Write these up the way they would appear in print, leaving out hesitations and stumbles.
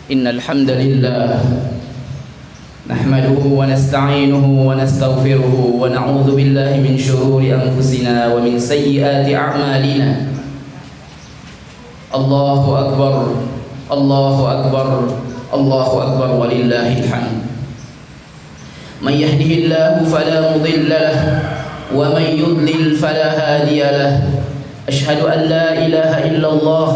إن الحمد لله نحمده ونستعينه ونستغفره ونعوذ بالله من شرور أنفسنا ومن سيئات أعمالنا. الله أكبر الله أكبر الله أكبر ولله الحمد. من يهده الله فلا مضل له ومن يضلل فلا هادي له. أشهد أن لا إله إلا الله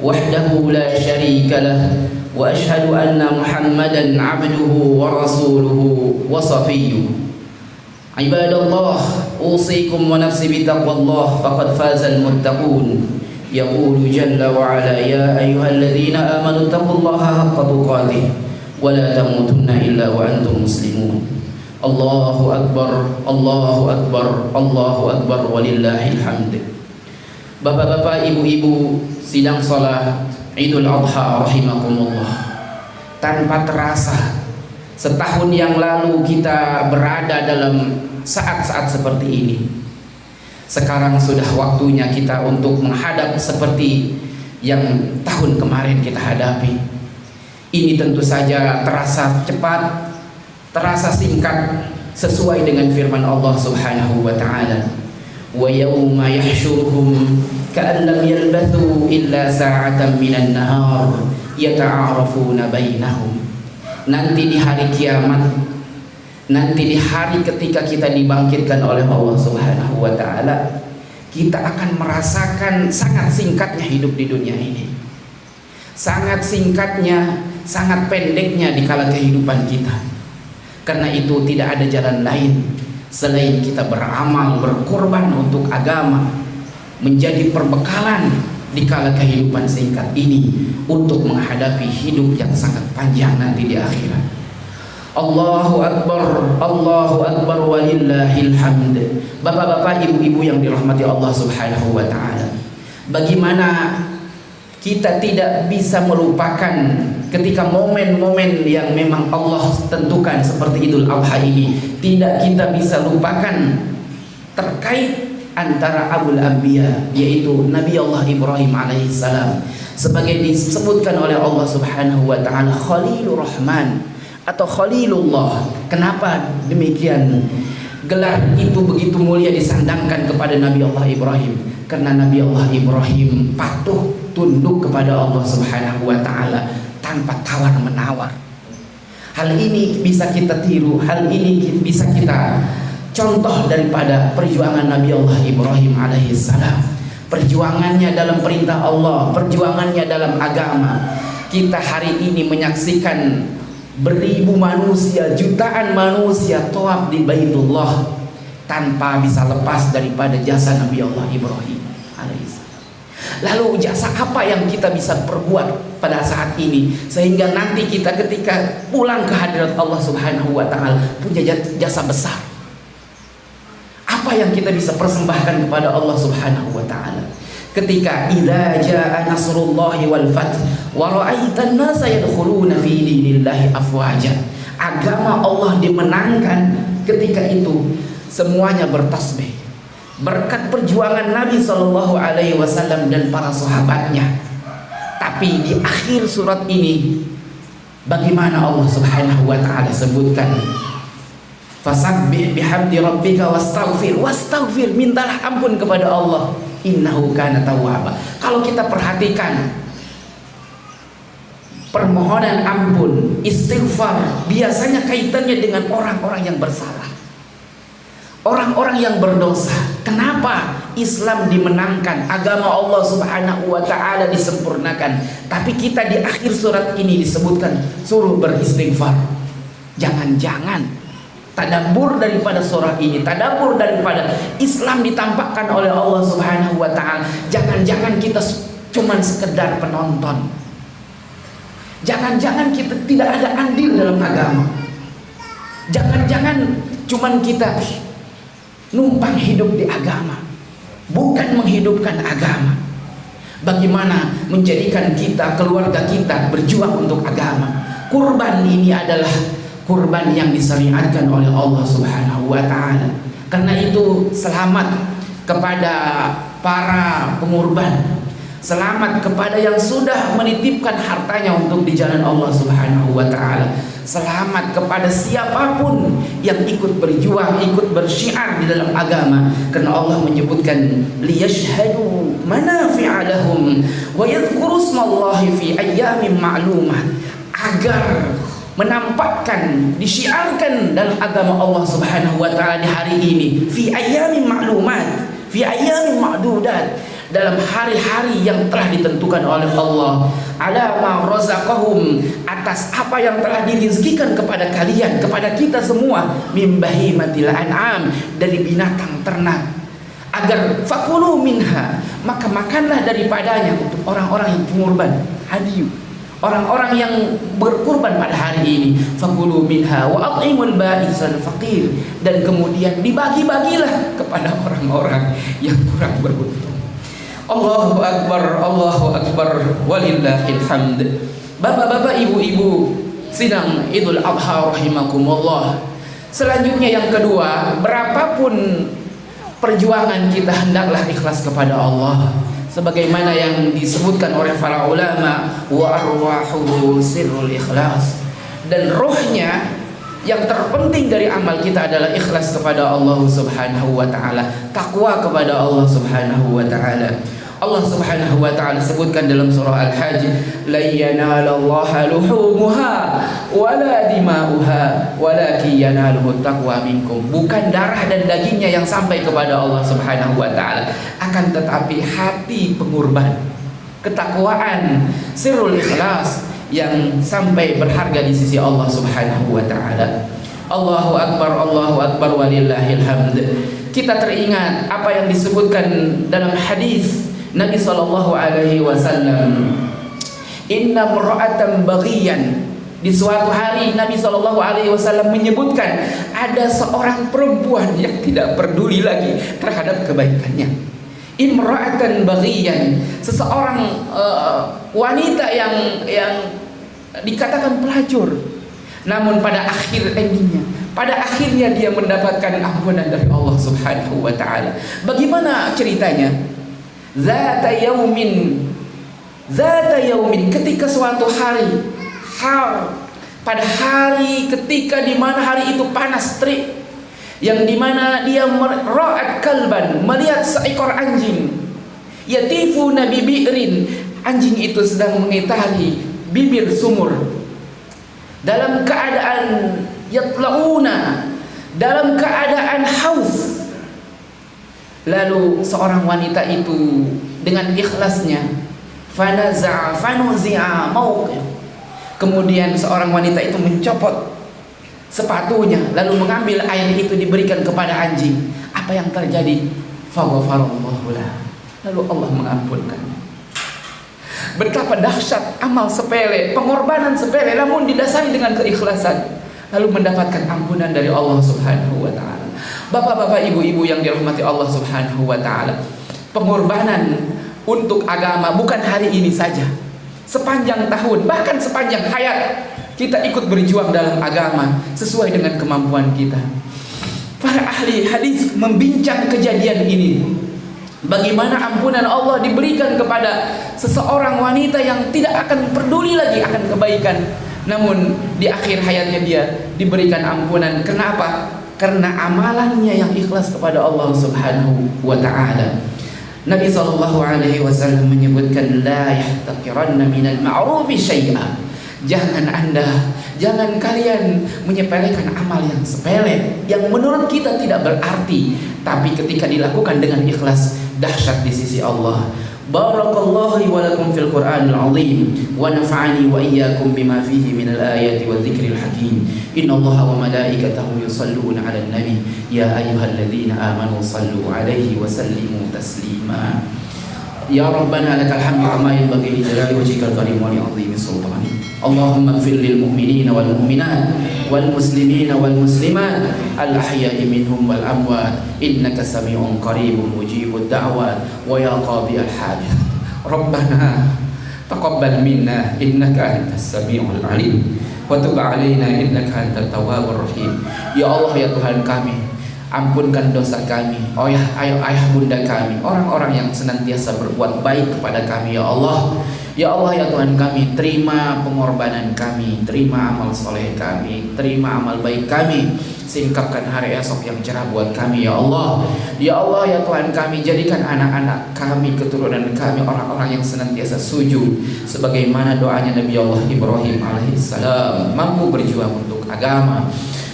وحده لا شريك له وأشهد أن محمدا عبده ورسوله وصفيه. عباد الله، أوصيكم ونفسي بتقوى الله فقد فاز المتقون. يقول جل وعلا: يا أيها الذين آمنوا اتقوا الله حق تقاته ولا تموتن إلا وأنتم مسلمون. الله أكبر الله أكبر الله أكبر ولله الحمد. Bapak-bapak, ibu-ibu, sidang salat Idul Adha rahimakumullah. Tanpa terasa setahun yang lalu kita berada dalam saat-saat seperti ini. Sekarang sudah waktunya kita untuk menghadap seperti yang tahun kemarin kita hadapi. Ini tentu saja terasa cepat, terasa singkat, sesuai dengan firman Allah Subhanahu wa taala. Wa yawma yahsyuruhum ka'an lam yalbathu illa sa'atan minan nahar yata'arafuna bainahum. Nanti di hari kiamat, nanti di hari ketika kita dibangkitkan oleh Allah Subhanahu wa taala, kita akan merasakan sangat singkatnya hidup di dunia ini. Sangat singkatnya, sangat pendeknya di kala kehidupan kita. Karena itu tidak ada jalan lain selain kita beramal, berkorban untuk agama, menjadi perbekalan di kala kehidupan singkat ini untuk menghadapi hidup yang sangat panjang nanti di akhirat. Allahu Akbar Allahu Akbar walillahil hamd. Bapak-bapak, ibu-ibu yang dirahmati Allah Subhanahu wa taala, bagaimana kita tidak bisa melupakan ketika momen-momen yang memang Allah tentukan seperti Idul Adha ini, tidak kita bisa lupakan terkait antara Abul Anbiya, yaitu Nabi Allah Ibrahim alaihissalam, sebagai disebutkan oleh Allah Subhanahu wa taala Khalilur Rahman atau Khalilullah. Kenapa demikian? Gelar itu begitu mulia disandangkan kepada Nabi Allah Ibrahim, karena Nabi Allah Ibrahim patuh tunduk kepada Allah Subhanahu wa taala tanpa tawar menawar. Hal ini bisa kita tiru, hal ini bisa kita contoh daripada perjuangan Nabi Allah Ibrahim alaihissalam. Perjuangannya dalam perintah Allah, perjuangannya dalam agama. Kita hari ini menyaksikan beribu manusia, jutaan manusia tawaf di Baitullah tanpa bisa lepas daripada jasa Nabi Allah Ibrahim alaihissalam. Lalu jasa apa yang kita bisa perbuat pada saat ini sehingga nanti kita ketika pulang ke hadirat Allah Subhanahu wa taala punya jasa besar? Apa yang kita bisa persembahkan kepada Allah Subhanahu wa taala ketika idza jaa nasrullahi wal fath wa ra'aitan nasa yadkhuluna fi dinillahi afwaja? Agama Allah dimenangkan ketika itu semuanya bertasbih berkat perjuangan Nabi Shallallahu Alaihi Wasallam dan para sahabatnya. Tapi di akhir surat ini, bagaimana Allah Subhanahu Wa Taala sebutkan, fasabbih bihamdi rabbika wastaghfir, mintalah ampun kepada Allah, innahu kana tawwaba. Kalau kita perhatikan permohonan ampun, istighfar, biasanya kaitannya dengan orang-orang yang bersalah, orang-orang yang berdosa. Kenapa Islam dimenangkan, agama Allah Subhanahu wa taala disempurnakan, tapi kita di akhir surat ini disebutkan suruh beristighfar. Jangan-jangan tadabbur daripada surah ini, tadabbur daripada Islam ditampakkan oleh Allah Subhanahu wa taala, jangan-jangan kita cuman sekedar penonton. Jangan-jangan kita tidak ada andil dalam agama. Jangan-jangan cuman kita numpang hidup di agama, bukan menghidupkan agama. Bagaimana menjadikan kita, keluarga kita berjuang untuk agama. Kurban ini adalah kurban yang disyariatkan oleh Allah Subhanahu wa taala. Karena itu selamat kepada para pengurban, Selamat kepada yang sudah menitipkan hartanya untuk di jalan Allah Subhanahu wa taala. Selamat kepada siapapun yang ikut berjuang, ikut bersyiar di dalam agama, karena Allah menyebutkan liyashhadu manafi'a lahum wa yadhkuru ismallahi fi ayyamin ma'lumah, agar menampakkan, disyiarkan dalam agama Allah Subhanahu wa taala di hari ini, fi ayyamin ma'lumat, fi ayyamin ma'dudat, dalam hari-hari yang telah ditentukan oleh Allah, ala ma razaqahum, atas apa yang telah dirizkikan kepada kalian, kepada kita semua, min bahimatil an'am, dari binatang ternak, agar fakulu minha, maka makanlah daripadanya untuk orang-orang yang pengorban hadiyu, orang-orang yang berkurban pada hari ini. Fakulu minha wa at'imul ba'isal faqir, dan kemudian dibagi-bagilah kepada orang-orang yang kurang beruntung. Allahu Akbar, Allahu Akbar, walillahil hamd. Bapak-bapak, ibu-ibu, sidang Idul Adha rahimakumullah. Selanjutnya yang kedua, berapapun perjuangan kita hendaklah ikhlas kepada Allah, sebagaimana yang disebutkan oleh para ulama, wa arwahu sirrul ikhlas, dan rohnya yang terpenting dari amal kita adalah ikhlas kepada Allah Subhanahu wa taala, takwa kepada Allah Subhanahu wa taala. Allah Subhanahu wa taala sebutkan dalam surah Al-Hajj, la yanalallaha luhumuha wala dima'uha walakin yanaluhu taqwa minkum. Bukan darah dan dagingnya yang sampai kepada Allah Subhanahu wa taala, akan tetapi hati pengorban, ketakwaan, sirrul ikhlas yang sampai berharga di sisi Allah Subhanahu wa taala. Allahu Akbar, Allahu Akbar, walillahil hamd. Kita teringat apa yang disebutkan dalam hadis Nabi sallallahu alaihi wasallam, inna mar'atan baghiyan. Di suatu hari Nabi sallallahu alaihi wasallam menyebutkan ada seorang perempuan yang tidak peduli lagi terhadap kebaikannya. Imra'atan baghiyan, seseorang wanita yang dikatakan pelacur, namun pada akhir endingnya, pada akhirnya dia mendapatkan ampunan dari Allah Subhanahu wa taala. Bagaimana ceritanya? Zata yaumin, ketika suatu hari, pada hari ketika di mana hari itu panas terik, yang dimana dia ra'at kalban, melihat seekor anjing, yatifu nabi bi'rin, anjing itu sedang mengitari bibir sumur, dalam keadaan yatlauna, dalam keadaan haus. Lalu seorang wanita itu dengan ikhlasnya, fanaza'a fanuzi'a mauqif, kemudian seorang wanita itu mencopot sepatunya, lalu mengambil air itu diberikan kepada anjing. Apa yang terjadi? Faghfarallahu lah, lalu Allah mengampunkannya. Betapa dahsyat amal sepele, pengorbanan sepele, namun didasari dengan keikhlasan, lalu mendapatkan ampunan dari Allah Subhanahu wa taala. Bapak-bapak, ibu-ibu yang dirahmati Allah Subhanahu wa taala, pengorbanan untuk agama bukan hari ini saja, sepanjang tahun, bahkan sepanjang hayat kita ikut berjuang dalam agama sesuai dengan kemampuan kita. Para ahli hadis membincang kejadian ini, bagaimana ampunan Allah diberikan kepada seseorang wanita yang tidak akan peduli lagi akan kebaikan, namun di akhir hayatnya dia diberikan ampunan. Kenapa? Karena amalannya yang ikhlas kepada Allah Subhanahu wa ta'ala. Nabi sallallahu alaihi wasallam menyebutkan, la yahtaqiranna minal ma'rufi syai'a. Jangan kalian menyepelekan amal yang sepele, yang menurut kita tidak berarti, tapi ketika dilakukan dengan ikhlas, dahsyat di sisi Allah. Barakallahu li wa lakum fil Qur'anil azim wa nafa'ani wa iyyakum bima fihi minal ayati wa dzikril hakim. Innallaha wa malaikatahu yusalluna 'alan nabi ya ayyuhalladzina amanu sallu 'alaihi wa sallimu taslima. Ya Rabbana lakal hamdu kama yanbaghi li jalali wajhikal karim wa li 'azimi sultanik. Allahumma ighfir lil mu'minina wal mu'minat wal muslimina wal muslimat al ahya'i minhum wal amwat innaka sami'un qaribun mujibud da'wat wa ya qadiyal hajat. Rabbana taqabbal minna innaka antas sami'ul alim wa tub 'alaina innaka antat tawwabur rahim. Ya Allah, ya Tuhan kami, Ampunkan dosa kami, ayah bunda kami, orang-orang yang senantiasa berbuat baik kepada kami, ya Allah. Ya Allah, ya Tuhan kami, terima pengorbanan kami, terima amal soleh kami, terima amal baik kami. Singkapkan hari esok yang cerah buat kami, ya Allah. Ya Allah, ya Tuhan kami, jadikan anak-anak kami, keturunan kami, orang-orang yang senantiasa sujud sebagaimana doanya Nabi Allah Ibrahim alaihissalam, mampu berjuang untuk agama.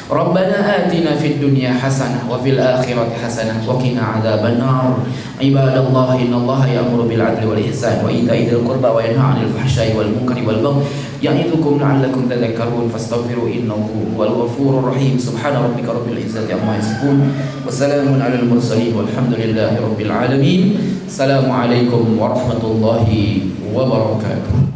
Rabbana atina fid dunya hasanah wa fil akhirati hasanah wa qina adzaban nar. Ibadallah, innallaha ya'muru bil 'adli wal ihsan wa ita'i dzil qurba wa yanha 'anil fahsya'i wal munkari wal baghi ya'idzukum la'allakum tadhakkarun fastaghfiru innahu huwal ghafurur rahim. Subhana rabbika rabbil izzati amma yasifun wa salamun 'alal mursalin walhamdulillahi rabbil alamin. Assalamualaikum warahmatullahi wabarakatuh.